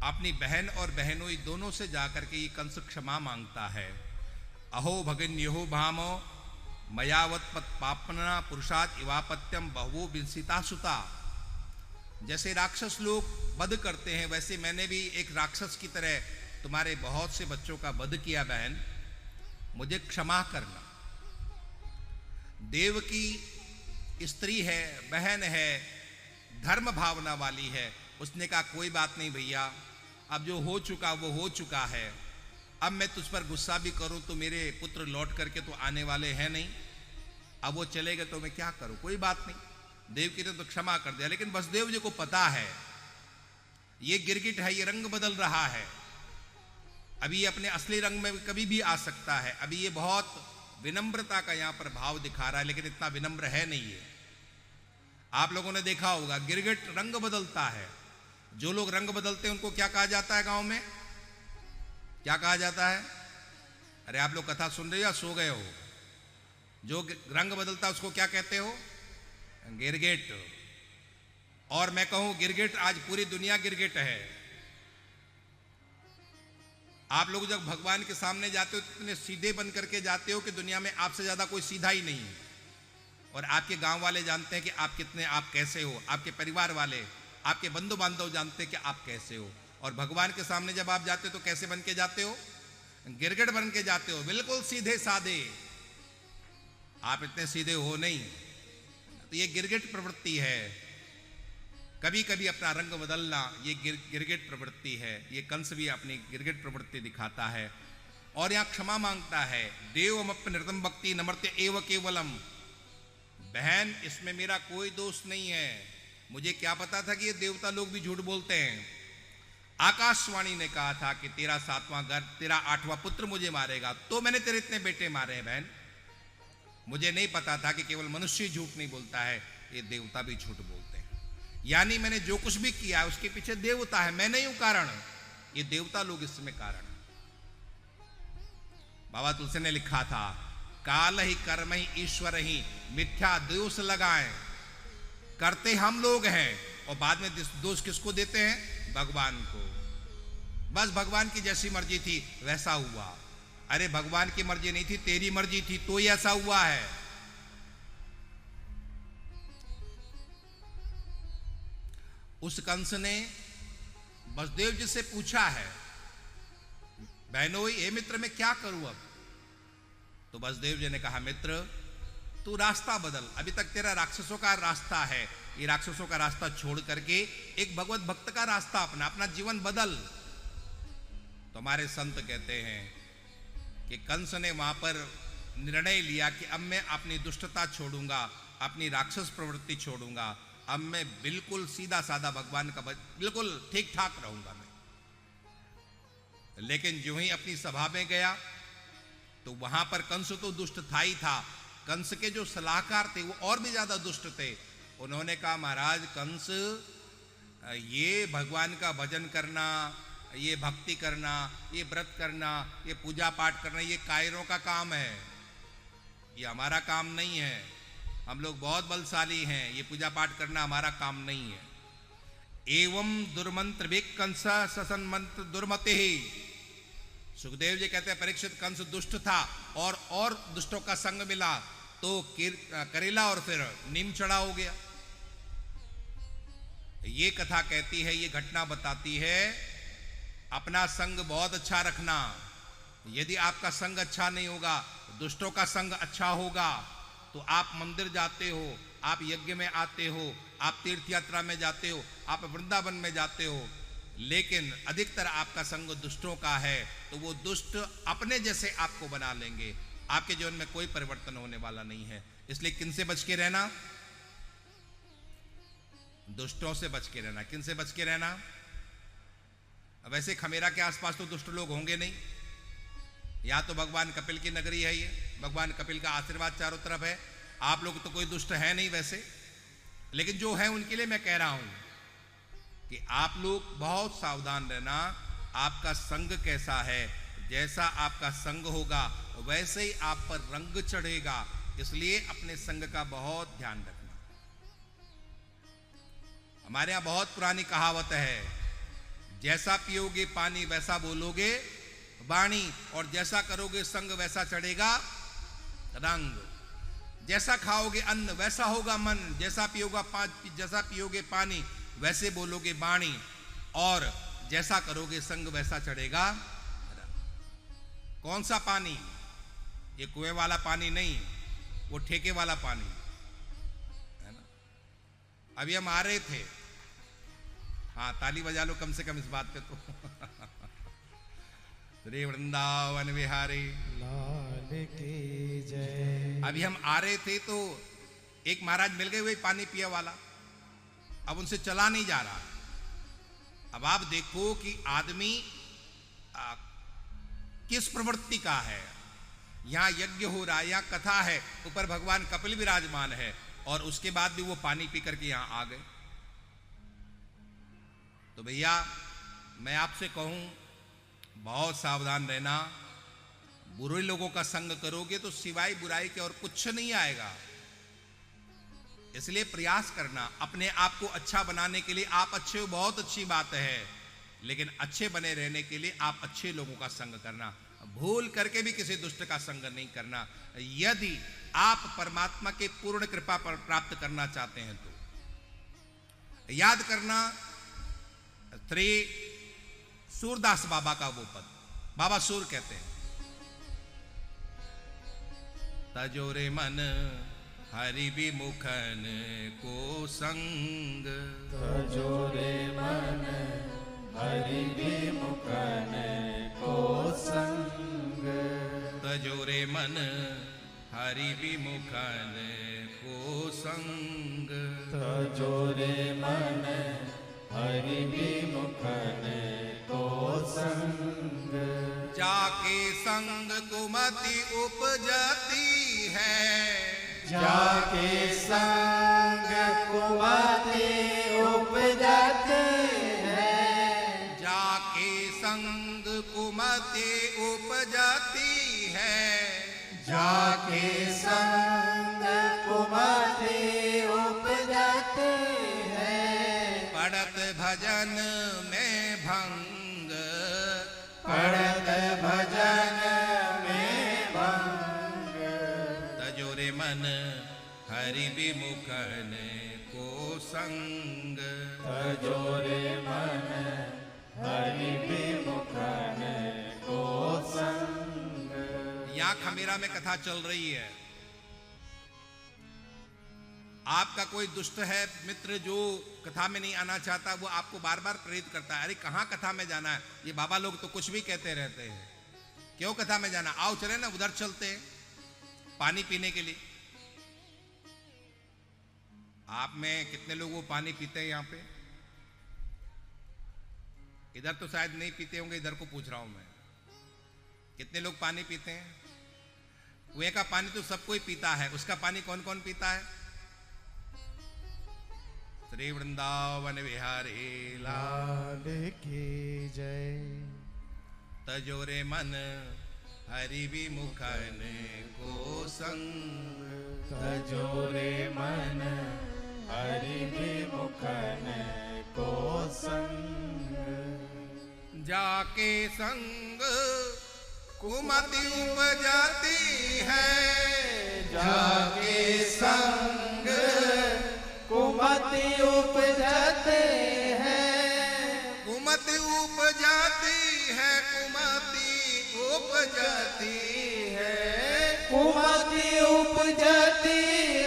अपनी बहन और बहनोई दोनों से जाकर के ये कंस क्षमा मांगता है। अहो भगिन यहो भामो मयावत पापना पुरुषात इवापत्यम बहु विंसिता सुता। जैसे राक्षस लोग वध करते हैं वैसे मैंने भी एक राक्षस की तरह तुम्हारे बहुत से बच्चों का वध किया बहन, मुझे क्षमा करना। देव की स्त्री है, बहन है, धर्म भावना वाली है, उसने कहा कोई बात नहीं भैया, अब जो हो चुका वो हो चुका है, अब मैं तुझ पर गुस्सा भी करूं तो मेरे पुत्र लौट करके तो आने वाले हैं नहीं, अब वो चले गए तो मैं क्या करूं, कोई बात नहीं। देव की ने तो क्षमा कर दिया, लेकिन वसुदेव जी को पता है ये गिरगिट है, ये रंग बदल रहा है, अभी ये अपने असली रंग में कभी भी आ सकता है, अभी ये बहुत विनम्रता का यहां पर भाव दिखा रहा है, लेकिन इतना विनम्र है नहीं है। आप लोगों ने देखा होगा गिरगिट रंग बदलता है, जो लोग रंग बदलते हैं उनको क्या कहा जाता है गांव में, क्या कहा जाता है? अरे आप लोग कथा सुन रहे हो या सो गए हो? जो रंग बदलता है उसको क्या कहते हो? गिरगिट। और मैं कहूं गिरगिट, आज पूरी दुनिया गिरगिट है। आप लोग जब भगवान के सामने जाते हो तो इतने सीधे बन करके जाते हो कि दुनिया में आपसे ज्यादा कोई सीधा ही नहीं है। और आपके गांव वाले जानते हैं कि आप कैसे हो, आपके परिवार वाले, आपके बंधु बांधव जानते हैं कि आप कैसे हो। और भगवान के सामने जब आप जाते हो तो कैसे बन के जाते हो? गिरगिट बन के जाते हो, बिल्कुल सीधे साधे। आप इतने सीधे हो नहीं, तो ये गिरगिट प्रवृत्ति है। कभी कभी अपना रंग बदलना ये गिरगिट प्रवृत्ति है। ये कंस भी अपनी गिरगिट प्रवृत्ति दिखाता है और यहां क्षमा मांगता है। देवमप्य नृतम भक्ति नमर्त्य एव केवलम। बहन, इसमें मेरा कोई दोष नहीं है, मुझे क्या पता था कि ये देवता लोग भी झूठ बोलते हैं। आकाशवाणी ने कहा था कि तेरा 7वां गर्भ, तेरा 8वां पुत्र मुझे मारेगा, तो मैंने तेरे इतने बेटे मारे हैं बहन। मुझे नहीं पता था कि केवल मनुष्य झूठ नहीं बोलता है, ये देवता भी झूठ बोलते हैं। यानी मैंने जो कुछ भी किया है उसके पीछे देवता है, मैं नहीं हूं कारण, ये देवता लोग इसमें कारण है। बाबा तुलसी ने लिखा था, काल ही कर्म ही ईश्वर ही मिथ्या दोष लगाएं। करते हम लोग हैं और बाद में दोष किसको देते हैं? भगवान को। बस भगवान की जैसी मर्जी थी वैसा हुआ। अरे भगवान की मर्जी नहीं थी, तेरी मर्जी थी, तो ही ऐसा हुआ है। उस कंस ने वसुदेव जी से पूछा है, बहनोई हे मित्र मैं क्या करूं अब? तो वसुदेव जी ने कहा, मित्र तू रास्ता बदल, अभी तक तेरा राक्षसों का रास्ता है, ये राक्षसों का रास्ता छोड़ करके एक भगवत भक्त का रास्ता अपना, अपना जीवन बदल। तो हमारे संत कहते हैं कि कंस ने वहां पर निर्णय लिया कि अब मैं अपनी दुष्टता छोड़ूंगा, अपनी राक्षस प्रवृत्ति छोड़ूंगा, अब मैं बिल्कुल सीधा साधा भगवान का बिल्कुल ठीक ठाक रहूंगा मैं। लेकिन जो ही अपनी सभा में गया तो वहां पर कंस तो दुष्ट था ही था, कंस के जो सलाहकार थे वो और भी ज्यादा दुष्ट थे। उन्होंने कहा, महाराज कंस, ये भगवान का भजन करना, ये भक्ति करना, ये व्रत करना, ये पूजा पाठ करना, ये कायरों का काम है, ये हमारा काम नहीं है। हम लोग बहुत बलशाली हैं, ये पूजा पाठ करना हमारा काम नहीं है। एवं दुर्मंत्र भी कंस ससन मंत्र दुर्मते ही। सुखदेव जी कहते हैं परीक्षित कंस दुष्ट था और दुष्टों का संग मिला तो करेला और फिर नीम चढ़ा हो गया। ये कथा कहती है, ये घटना बताती है, अपना संग बहुत अच्छा रखना। यदि आपका संग अच्छा नहीं होगा, दुष्टों का संग अच्छा होगा, तो आप मंदिर जाते हो, आप यज्ञ में आते हो, आप तीर्थ यात्रा में जाते हो, आप वृंदावन में जाते हो, लेकिन अधिकतर आपका संग दुष्टों का है तो वो दुष्ट अपने जैसे आपको बना लेंगे, आपके जीवन में कोई परिवर्तन होने वाला नहीं है। इसलिए किन से बच के रहना? दुष्टों से बच के रहना। किन से बच के रहना? वैसे खमेरा के आसपास तो दुष्ट लोग होंगे नहीं, या तो भगवान कपिल की नगरी है, ये भगवान कपिल का आशीर्वाद चारों तरफ है, आप लोग तो कोई दुष्ट है नहीं वैसे, लेकिन जो है उनके लिए मैं कह रहा हूं कि आप लोग बहुत सावधान रहना। आपका संग कैसा है, जैसा आपका संग होगा वैसे ही आप पर रंग चढ़ेगा, इसलिए अपने संग का बहुत ध्यान रखना। हमारे यहां बहुत पुरानी कहावत है, जैसा पियोगे पानी वैसा बोलोगे वाणी, और जैसा करोगे संग वैसा चढ़ेगा रंग। जैसा खाओगे अन्न वैसा होगा मन, जैसा पियोगे पानी वैसे बोलोगे वाणी, और जैसा करोगे संग वैसा चढ़ेगा रंग। कौन सा पानी? ये कुएं वाला पानी नहीं, वो ठेके वाला पानी है ना। अभी हम आ रहे थे, हाँ ताली बजा लो कम से कम इस बात पे तो। श्री वृंदावन विहारी लाल की जय। अभी हम आ रहे थे तो एक महाराज मिल गए, वही पानी पिए वाला, अब उनसे चला नहीं जा रहा। अब आप देखो कि आदमी किस प्रवृत्ति का है। यहां यज्ञ हो रहा है, यहां कथा है, ऊपर भगवान कपिल विराजमान है, और उसके बाद भी वो पानी पी करके यहां आ गए। तो भैया मैं आपसे कहूं, बहुत सावधान रहना। बुरे लोगों का संग करोगे तो सिवाय बुराई के और कुछ नहीं आएगा। इसलिए प्रयास करना अपने आप को अच्छा बनाने के लिए। आप अच्छे हो, बहुत अच्छी बात है, लेकिन अच्छे बने रहने के लिए आप अच्छे लोगों का संग करना। भूल करके भी किसी दुष्ट का संग नहीं करना। यदि आप परमात्मा के पूर्ण कृपा पर प्राप्त करना चाहते हैं तो याद करना श्री सूरदास बाबा का वो पद। बाबा सूर कहते हैं, तजोरे मन हरि विमुखन को संग, तजोरे मन हरि विमुखन को संग, तजोरे मन हरि विमुखन को संग, तजोरे मन हरि विमुखन को संग। जाके संग कुमति उपजती है, जाके संग कुमति उपजती है, जाके संग कुमति उपजती है, जाके संग कुमति उपजती है। पढ़त भजन में भंग, पढ़त भजन में भंग, तजोरे मन हरि विमुखन को संग, तजोरे मन हरि विमुखन को संग। यहाँ खमेरा में कथा चल रही है। आपका कोई दुष्ट है मित्र जो कथा में नहीं आना चाहता, वो आपको बार बार प्रेरित करता है, अरे कहाँ कथा में जाना है, ये बाबा लोग तो कुछ भी कहते रहते हैं, क्यों कथा में जाना, आओ चले ना उधर चलते हैं पानी पीने के लिए। आप में कितने लोग वो पानी पीते हैं यहाँ पे? इधर तो शायद नहीं पीते होंगे, इधर को पूछ रहा हूं मैं, कितने लोग पानी पीते हैं? कुएं का पानी तो सब कोई पीता है, उसका पानी कौन कौन पीता है? श्री वृंदावन विहारी लाल की जय। तजोरे मन हरि विमुखन को संग, तजोरे मन हरि विमुखन को संग। जाके संग कुमति उपजती है, जाके संग कुमति उपजते हैं, कुमति उपजाती है, कुमति उपजाती है, कुमति उपजती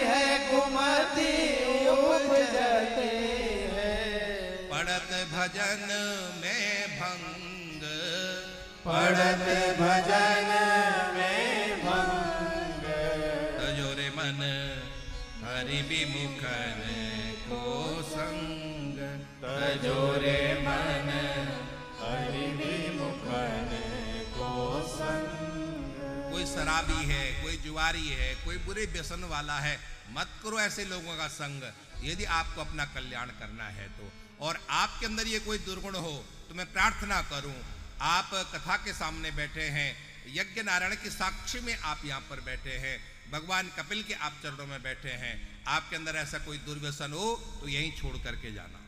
है, कुमति उपजते हैं। पढ़त भजन में भंग, पढ़त भजन में भंग, तजोरे मन हरि विमुखन को संग, तजोरे मन हरि विमुखन को संग। कोई शराबी है, कोई जुआरी है, कोई बुरे व्यसन वाला है, मत करो ऐसे लोगों का संग, यदि आपको अपना कल्याण करना है तो। और आपके अंदर ये कोई दुर्गुण हो तो मैं प्रार्थना करूं, आप कथा के सामने बैठे हैं, यज्ञ नारायण की साक्षी में आप यहाँ पर बैठे हैं, भगवान कपिल के आप चरणों में बैठे हैं, आपके अंदर ऐसा कोई दुर्व्यसन हो तो यहीं छोड़ करके जाना।